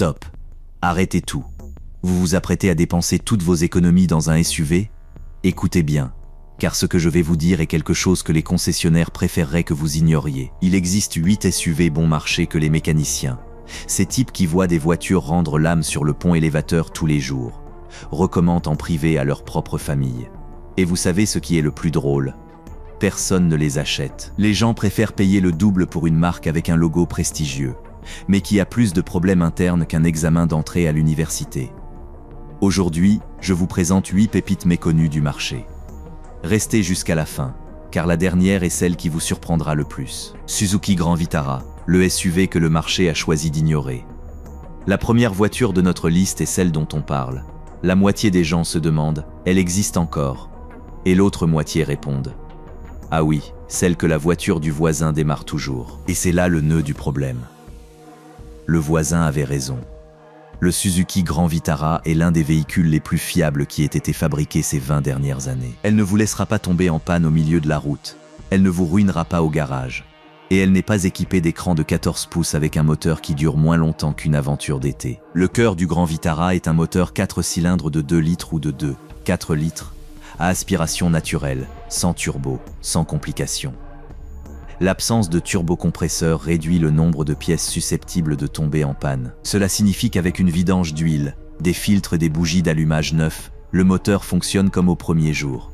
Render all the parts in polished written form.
Stop. Arrêtez tout. Vous vous apprêtez à dépenser toutes vos économies dans un SUV? Écoutez bien, car ce que je vais vous dire est quelque chose que les concessionnaires préféreraient que vous ignoriez. Il existe 8 SUV bon marché que les mécaniciens, ces types qui voient des voitures rendre l'âme sur le pont élévateur tous les jours, recommandent en privé à leur propre famille. Et vous savez ce qui est le plus drôle? Personne ne les achète. Les gens préfèrent payer le double pour une marque avec un logo prestigieux, mais qui a plus de problèmes internes qu'un examen d'entrée à l'université. Aujourd'hui, je vous présente 8 pépites méconnues du marché. Restez jusqu'à la fin, car la dernière est celle qui vous surprendra le plus. Suzuki Grand Vitara, le SUV que le marché a choisi d'ignorer. La première voiture de notre liste est celle dont on parle. La moitié des gens se demandent, elle existe encore? Et l'autre moitié répondent, ah oui, celle que la voiture du voisin démarre toujours. Et c'est là le nœud du problème. Le voisin avait raison. Le Suzuki Grand Vitara est l'un des véhicules les plus fiables qui ait été fabriqué ces 20 dernières années. Elle ne vous laissera pas tomber en panne au milieu de la route. Elle ne vous ruinera pas au garage. Et elle n'est pas équipée d'écran de 14 pouces avec un moteur qui dure moins longtemps qu'une aventure d'été. Le cœur du Grand Vitara est un moteur 4 cylindres de 2 litres ou de 4 litres, à aspiration naturelle, sans turbo, sans complications. L'absence de turbocompresseur réduit le nombre de pièces susceptibles de tomber en panne. Cela signifie qu'avec une vidange d'huile, des filtres et des bougies d'allumage neufs, le moteur fonctionne comme au premier jour.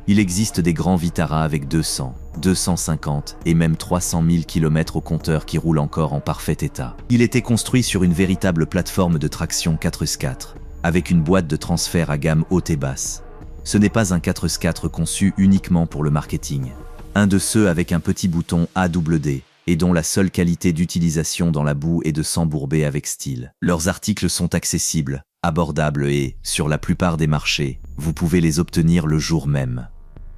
Il existe des grands Vitara avec 200, 250 et même 300 000 km au compteur qui roulent encore en parfait état. Il était construit sur une véritable plateforme de traction 4x4, avec une boîte de transfert à gamme haute et basse. Ce n'est pas un 4x4 conçu uniquement pour le marketing. Un de ceux avec un petit bouton AWD et dont la seule qualité d'utilisation dans la boue est de s'embourber avec style. Leurs articles sont accessibles, abordables et, sur la plupart des marchés, vous pouvez les obtenir le jour même.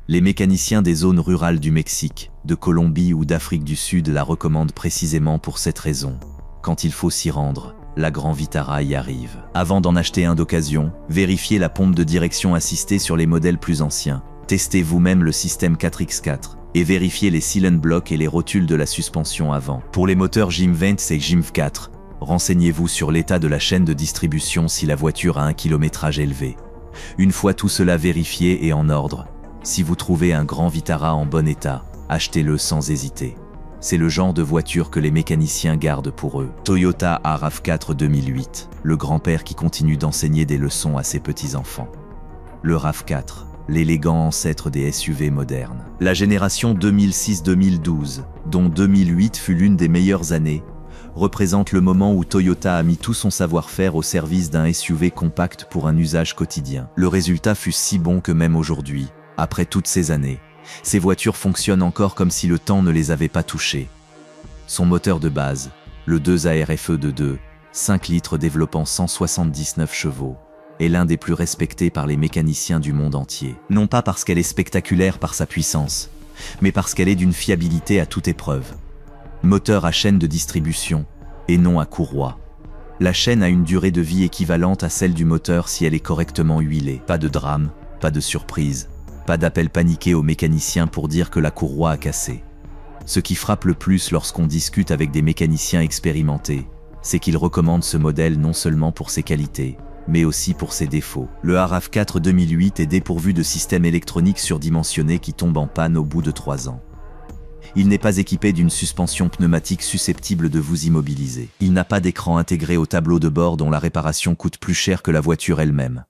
Les mécaniciens des zones rurales du Mexique, de Colombie ou d'Afrique du Sud la recommandent précisément pour cette raison. Quand il faut s'y rendre, la Grand Vitara y arrive. Avant d'en acheter un d'occasion, vérifiez la pompe de direction assistée sur les modèles plus anciens. Testez vous-même le système 4x4 et vérifiez les silent blocks et les rotules de la suspension avant. Pour les moteurs GIM20 et GIM4, renseignez-vous sur l'état de la chaîne de distribution si la voiture a un kilométrage élevé. Une fois tout cela vérifié et en ordre, si vous trouvez un Grand Vitara en bon état, achetez-le sans hésiter. C'est le genre de voiture que les mécaniciens gardent pour eux. Toyota RAV4 2008, le grand-père qui continue d'enseigner des leçons à ses petits-enfants. Le RAV4, l'élégant ancêtre des SUV modernes. La génération 2006-2012, dont 2008 fut l'une des meilleures années, représente le moment où Toyota a mis tout son savoir-faire au service d'un SUV compact pour un usage quotidien. Le résultat fut si bon que même aujourd'hui, après toutes ces années, ces voitures fonctionnent encore comme si le temps ne les avait pas touchées. Son moteur de base, le 2ARFE de 5 litres développant 179 chevaux, est l'un des plus respectés par les mécaniciens du monde entier. Non pas parce qu'elle est spectaculaire par sa puissance, mais parce qu'elle est d'une fiabilité à toute épreuve. Moteur à chaîne de distribution, et non à courroie. La chaîne a une durée de vie équivalente à celle du moteur si elle est correctement huilée. Pas de drame, pas de surprise. Pas d'appel paniqué aux mécaniciens pour dire que la courroie a cassé. Ce qui frappe le plus lorsqu'on discute avec des mécaniciens expérimentés, c'est qu'ils recommandent ce modèle non seulement pour ses qualités, mais aussi pour ses défauts. Le RAV4 2008 est dépourvu de système électronique surdimensionné qui tombe en panne au bout de 3 ans. Il n'est pas équipé d'une suspension pneumatique susceptible de vous immobiliser. Il n'a pas d'écran intégré au tableau de bord dont la réparation coûte plus cher que la voiture elle-même.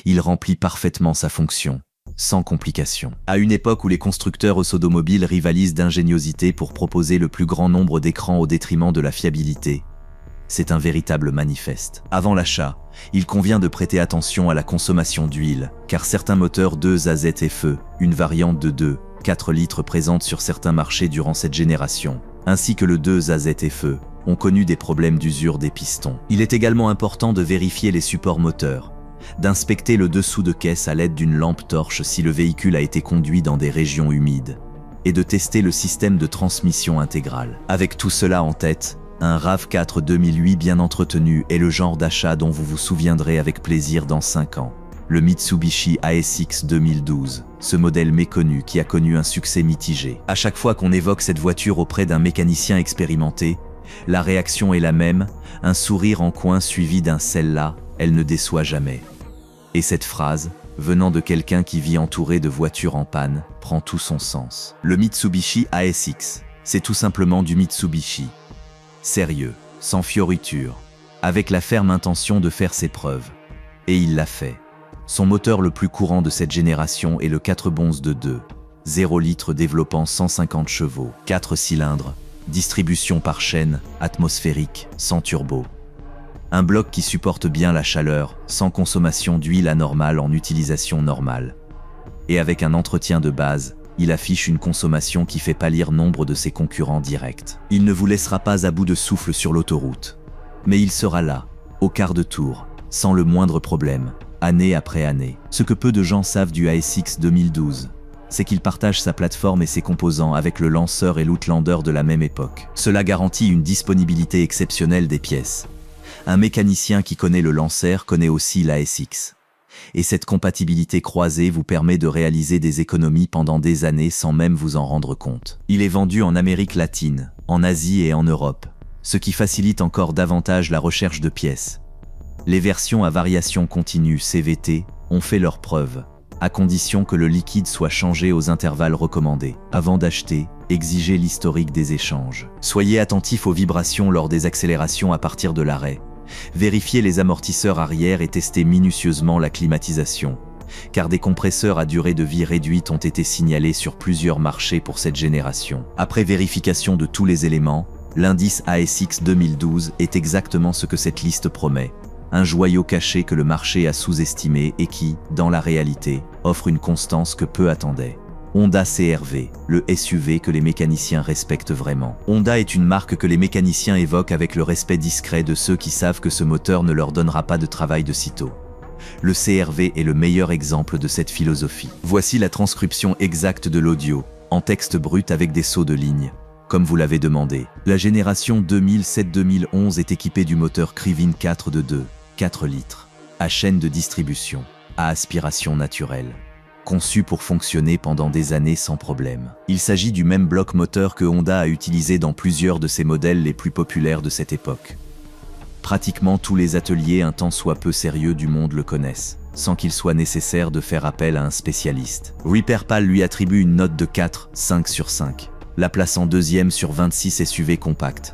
Il remplit parfaitement sa fonction, sans complications. À une époque où les constructeurs automobiles rivalisent d'ingéniosité pour proposer le plus grand nombre d'écrans au détriment de la fiabilité, c'est un véritable manifeste. Avant l'achat, il convient de prêter attention à la consommation d'huile, car certains moteurs 2AZFE, une variante de 4 litres présente sur certains marchés durant cette génération, ainsi que le 2AZFE, ont connu des problèmes d'usure des pistons. Il est également important de vérifier les supports moteurs, d'inspecter le dessous de caisse à l'aide d'une lampe torche si le véhicule a été conduit dans des régions humides, et de tester le système de transmission intégrale. Avec tout cela en tête, un RAV4 2008 bien entretenu est le genre d'achat dont vous vous souviendrez avec plaisir dans 5 ans. Le Mitsubishi ASX 2012, ce modèle méconnu qui a connu un succès mitigé. À chaque fois qu'on évoque cette voiture auprès d'un mécanicien expérimenté, La réaction est la même, un sourire en coin suivi d'un celle-là, elle ne déçoit jamais. Et cette phrase, venant de quelqu'un qui vit entouré de voitures en panne, prend tout son sens. Le Mitsubishi ASX, c'est tout simplement du Mitsubishi. Sérieux, sans fioriture, avec la ferme intention de faire ses preuves. Et il l'a fait. Son moteur le plus courant de cette génération est le 4 bonze de 2,0 litres développant 150 chevaux, 4 cylindres, distribution par chaîne, atmosphérique, sans turbo. Un bloc qui supporte bien la chaleur, sans consommation d'huile anormale en utilisation normale. Et avec un entretien de base, il affiche une consommation qui fait pâlir nombre de ses concurrents directs. Il ne vous laissera pas à bout de souffle sur l'autoroute. Mais il sera là, au quart de tour, sans le moindre problème, année après année. Ce que peu de gens savent du ASX 2012, c'est qu'il partage sa plateforme et ses composants avec le Lancer et l'Outlander de la même époque. Cela garantit une disponibilité exceptionnelle des pièces. Un mécanicien qui connaît le Lancer connaît aussi l'ASX. Et cette compatibilité croisée vous permet de réaliser des économies pendant des années sans même vous en rendre compte. Il est vendu en Amérique latine, en Asie et en Europe, ce qui facilite encore davantage la recherche de pièces. Les versions à variation continue CVT ont fait leurs preuves, à condition que le liquide soit changé aux intervalles recommandés. Avant d'acheter, exigez l'historique des échanges. Soyez attentif aux vibrations lors des accélérations à partir de l'arrêt. Vérifiez les amortisseurs arrière et testez minutieusement la climatisation, car des compresseurs à durée de vie réduite ont été signalés sur plusieurs marchés pour cette génération. Après vérification de tous les éléments, l'indice ASX 2012 est exactement ce que cette liste promet. Un joyau caché que le marché a sous-estimé et qui, dans la réalité, offre une constance que peu attendaient. Honda CR-V, le SUV que les mécaniciens respectent vraiment. Honda est une marque que les mécaniciens évoquent avec le respect discret de ceux qui savent que ce moteur ne leur donnera pas de travail de sitôt. Le CR-V est le meilleur exemple de cette philosophie. Voici la transcription exacte de l'audio, en texte brut avec des sauts de ligne. Comme vous l'avez demandé, la génération 2007-2011 est équipée du moteur Krivin 4 de 2,4 litres, à chaîne de distribution, à aspiration naturelle. Conçu pour fonctionner pendant des années sans problème. Il s'agit du même bloc moteur que Honda a utilisé dans plusieurs de ses modèles les plus populaires de cette époque. Pratiquement tous les ateliers un tant soit peu sérieux du monde le connaissent, sans qu'il soit nécessaire de faire appel à un spécialiste. RepairPal lui attribue une note de 4,5 sur 5, la plaçant deuxième sur 26 SUV compacts.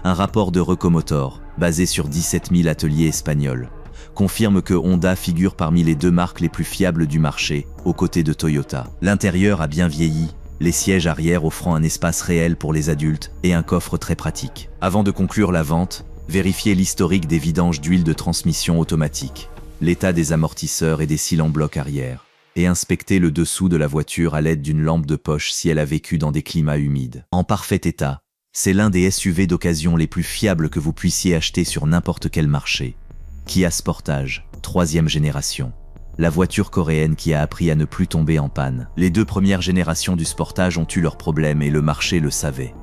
Un rapport de Recomotor, basé sur 17 000 ateliers espagnols, confirme que Honda figure parmi les 2 marques les plus fiables du marché, aux côtés de Toyota. L'intérieur a bien vieilli, les sièges arrière offrant un espace réel pour les adultes et un coffre très pratique. Avant de conclure la vente, vérifiez l'historique des vidanges d'huile de transmission automatique, l'état des amortisseurs et des cils en bloc arrière, et inspectez le dessous de la voiture à l'aide d'une lampe de poche si elle a vécu dans des climats humides. En parfait état, c'est l'un des SUV d'occasion les plus fiables que vous puissiez acheter sur n'importe quel marché. Kia Sportage, 3e génération. La voiture coréenne qui a appris à ne plus tomber en panne. Les 2 premières générations du Sportage ont eu leurs problèmes et le marché le savait.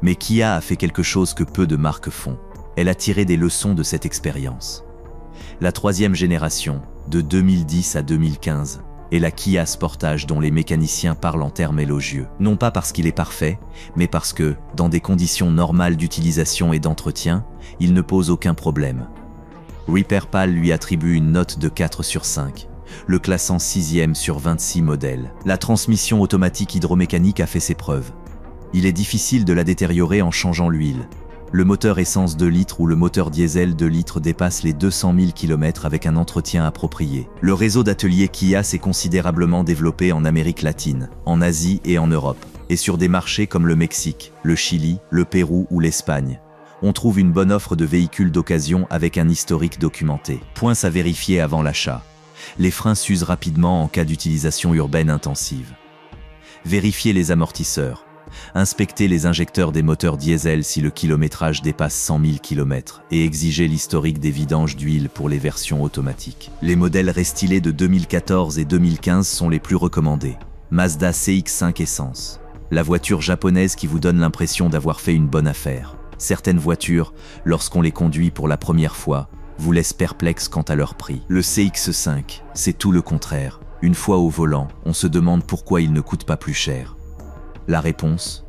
Mais Kia a fait quelque chose que peu de marques font. Elle a tiré des leçons de cette expérience. La 3e génération, de 2010 à 2015, est la Kia Sportage dont les mécaniciens parlent en termes élogieux. Non pas parce qu'il est parfait, mais parce que, dans des conditions normales d'utilisation et d'entretien, il ne pose aucun problème. RepairPal lui attribue une note de 4 sur 5, le classant 6e sur 26 modèles. La transmission automatique hydromécanique a fait ses preuves. Il est difficile de la détériorer en changeant l'huile. Le moteur essence 2 litres ou le moteur diesel 2 litres dépasse les 200 000 km avec un entretien approprié. Le réseau d'ateliers Kia s'est considérablement développé en Amérique latine, en Asie et en Europe, et sur des marchés comme le Mexique, le Chili, le Pérou ou l'Espagne. On trouve une bonne offre de véhicules d'occasion avec un historique documenté. Points à vérifier avant l'achat. Les freins s'usent rapidement en cas d'utilisation urbaine intensive. Vérifiez les amortisseurs. Inspectez les injecteurs des moteurs diesel si le kilométrage dépasse 100 000 km et exigez l'historique des vidanges d'huile pour les versions automatiques. Les modèles restylés de 2014 et 2015 sont les plus recommandés. Mazda CX-5 Essence. La voiture japonaise qui vous donne l'impression d'avoir fait une bonne affaire. Certaines voitures, lorsqu'on les conduit pour la première fois, vous laissent perplexe quant à leur prix. Le CX-5, c'est tout le contraire. Une fois au volant, on se demande pourquoi il ne coûte pas plus cher. La réponse ?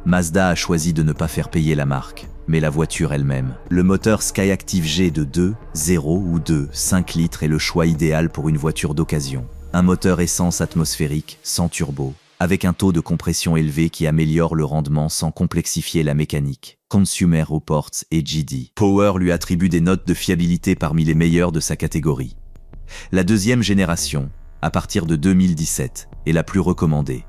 Mazda a choisi de ne pas faire payer la marque. mais la voiture elle-même. Le moteur Skyactiv G de 2.0 ou 2.5 litres est le choix idéal pour une voiture d'occasion. Un moteur essence atmosphérique, sans turbo, avec un taux de compression élevé qui améliore le rendement sans complexifier la mécanique. Consumer Reports et J.D. Power lui attribue des notes de fiabilité parmi les meilleures de sa catégorie. La deuxième génération, à partir de 2017, est la plus recommandée.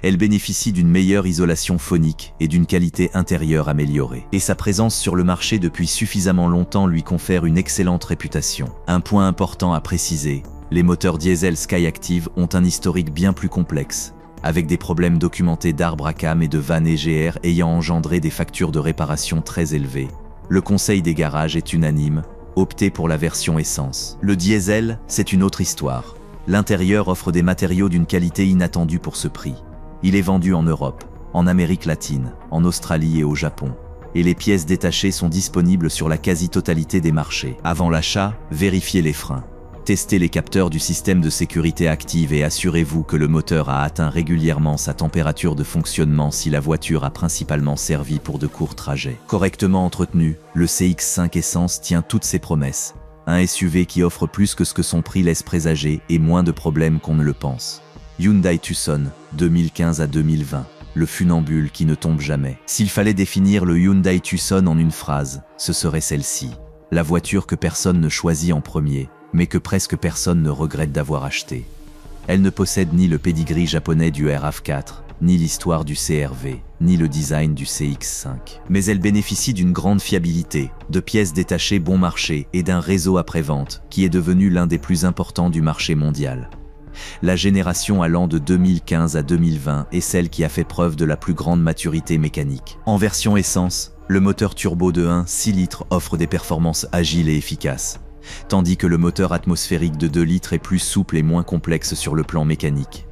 Elle bénéficie d'une meilleure isolation phonique et d'une qualité intérieure améliorée. Et sa présence sur le marché depuis suffisamment longtemps lui confère une excellente réputation. Un point important à préciser, les moteurs diesel Skyactiv ont un historique bien plus complexe, avec des problèmes documentés d'arbres à cames et de vannes EGR ayant engendré des factures de réparation très élevées. Le conseil des garages est unanime, optez pour la version essence. Le diesel, c'est une autre histoire. L'intérieur offre des matériaux d'une qualité inattendue pour ce prix. Il est vendu en Europe, en Amérique latine, en Australie et au Japon. Et les pièces détachées sont disponibles sur la quasi-totalité des marchés. Avant l'achat, vérifiez les freins. Testez les capteurs du système de sécurité active et assurez-vous que le moteur a atteint régulièrement sa température de fonctionnement si la voiture a principalement servi pour de courts trajets. Correctement entretenu, le CX-5 Essence tient toutes ses promesses. Un SUV qui offre plus que ce que son prix laisse présager et moins de problèmes qu'on ne le pense. Hyundai Tucson, 2015 à 2020. Le funambule qui ne tombe jamais. S'il fallait définir le Hyundai Tucson en une phrase, ce serait celle-ci. La voiture que personne ne choisit en premier, mais que presque personne ne regrette d'avoir acheté. Elle ne possède ni le pédigree japonais du RAV4, ni l'histoire du CR-V, ni le design du CX-5. Mais elle bénéficie d'une grande fiabilité, de pièces détachées bon marché et d'un réseau après-vente qui est devenu l'un des plus importants du marché mondial. La génération allant de 2015 à 2020 est celle qui a fait preuve de la plus grande maturité mécanique. En version essence, le moteur turbo de 1,6 litres offre des performances agiles et efficaces, tandis que le moteur atmosphérique de 2 litres est plus souple et moins complexe sur le plan mécanique.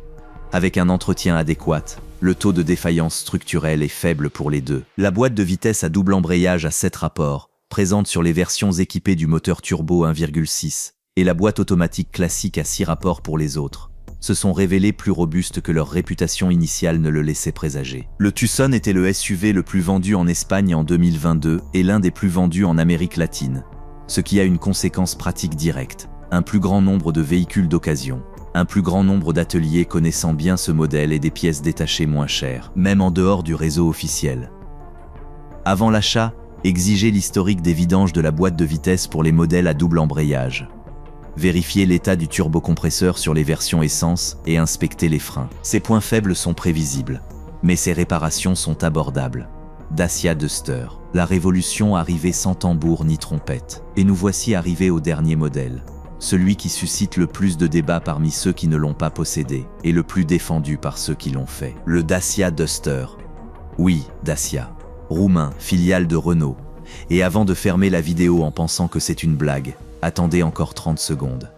Avec un entretien adéquat, le taux de défaillance structurelle est faible pour les deux. La boîte de vitesse à double embrayage à 7 rapports, présente sur les versions équipées du moteur turbo 1,6, et la boîte automatique classique à 6 rapports pour les autres, se sont révélés plus robustes que leur réputation initiale ne le laissait présager. Le Tucson était le SUV le plus vendu en Espagne en 2022 et l'un des plus vendus en Amérique latine, ce qui a une conséquence pratique directe, un plus grand nombre de véhicules d'occasion, un plus grand nombre d'ateliers connaissant bien ce modèle et des pièces détachées moins chères, même en dehors du réseau officiel. Avant l'achat, exigez l'historique des vidanges de la boîte de vitesse pour les modèles à double embrayage. Vérifiez l'état du turbocompresseur sur les versions essence et inspectez les freins. Ces points faibles sont prévisibles, mais ces réparations sont abordables. Dacia Duster. La révolution arrivait sans tambour ni trompette. Et nous voici arrivés au dernier modèle. Celui qui suscite le plus de débats parmi ceux qui ne l'ont pas possédé, et le plus défendu par ceux qui l'ont fait. Le Dacia Duster. Oui, Dacia. Roumain, filiale de Renault. Et avant de fermer la vidéo en pensant que c'est une blague, attendez encore 30 secondes.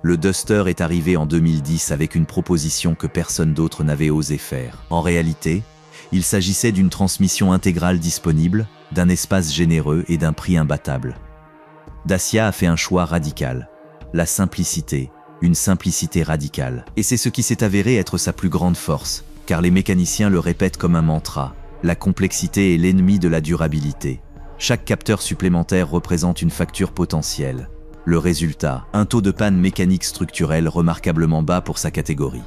Le Duster est arrivé en 2010 avec une proposition que personne d'autre n'avait osé faire. En réalité, il s'agissait d'une transmission intégrale disponible, d'un espace généreux et d'un prix imbattable. Dacia a fait un choix radical. La simplicité, une simplicité radicale. Et c'est ce qui s'est avéré être sa plus grande force, car les mécaniciens le répètent comme un mantra. La complexité est l'ennemi de la durabilité. Chaque capteur supplémentaire représente une facture potentielle. Le résultat, un taux de panne mécanique structurelle remarquablement bas pour sa catégorie.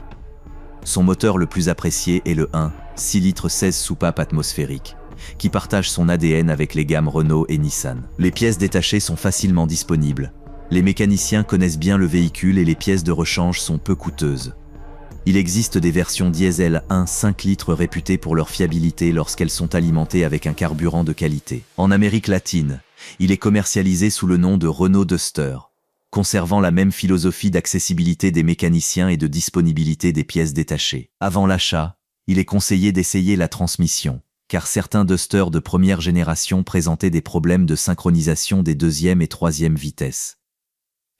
Son moteur le plus apprécié est le 1,6 litres 16 soupapes atmosphériques, qui partage son ADN avec les gammes Renault et Nissan. Les pièces détachées sont facilement disponibles. Les mécaniciens connaissent bien le véhicule et les pièces de rechange sont peu coûteuses. Il existe des versions diesel 1,5 litres réputées pour leur fiabilité lorsqu'elles sont alimentées avec un carburant de qualité. En Amérique latine, il est commercialisé sous le nom de Renault Duster, conservant la même philosophie d'accessibilité des mécaniciens et de disponibilité des pièces détachées. Avant l'achat, il est conseillé d'essayer la transmission, car certains Duster de première génération présentaient des problèmes de synchronisation des deuxième et troisième vitesses.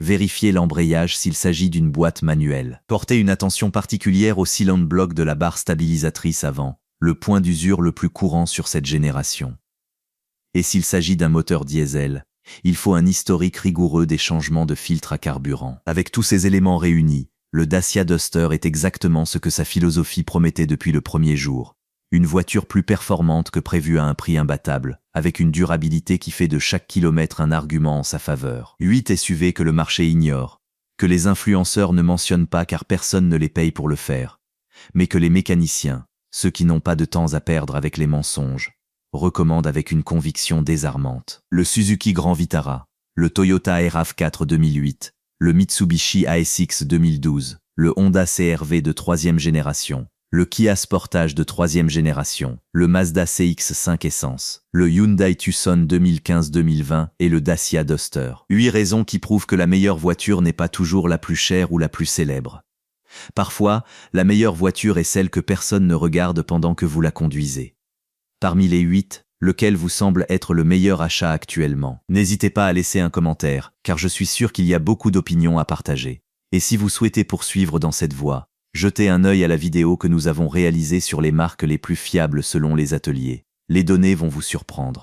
Vérifiez l'embrayage s'il s'agit d'une boîte manuelle. Portez une attention particulière au cylinder block de la barre stabilisatrice avant, le point d'usure le plus courant sur cette génération. Et s'il s'agit d'un moteur diesel, il faut un historique rigoureux des changements de filtre à carburant. Avec tous ces éléments réunis, le Dacia Duster est exactement ce que sa philosophie promettait depuis le premier jour. Une voiture plus performante que prévu à un prix imbattable, avec une durabilité qui fait de chaque kilomètre un argument en sa faveur. 8 SUV que le marché ignore, que les influenceurs ne mentionnent pas car personne ne les paye pour le faire, mais que les mécaniciens, ceux qui n'ont pas de temps à perdre avec les mensonges, recommandent avec une conviction désarmante. Le Suzuki Grand Vitara, le Toyota RAV4 2008, le Mitsubishi ASX 2012, le Honda CR-V de 3e génération, le Kia Sportage de 3e génération, le Mazda CX-5 Essence, le Hyundai Tucson 2015-2020 et le Dacia Duster. 8 raisons qui prouvent que la meilleure voiture n'est pas toujours la plus chère ou la plus célèbre. Parfois, la meilleure voiture est celle que personne ne regarde pendant que vous la conduisez. Parmi les 8, lequel vous semble être le meilleur achat actuellement? N'hésitez pas à laisser un commentaire, car je suis sûr qu'il y a beaucoup d'opinions à partager. Et si vous souhaitez poursuivre dans cette voie, jetez un œil à la vidéo que nous avons réalisée sur les marques les plus fiables selon les ateliers. Les données vont vous surprendre.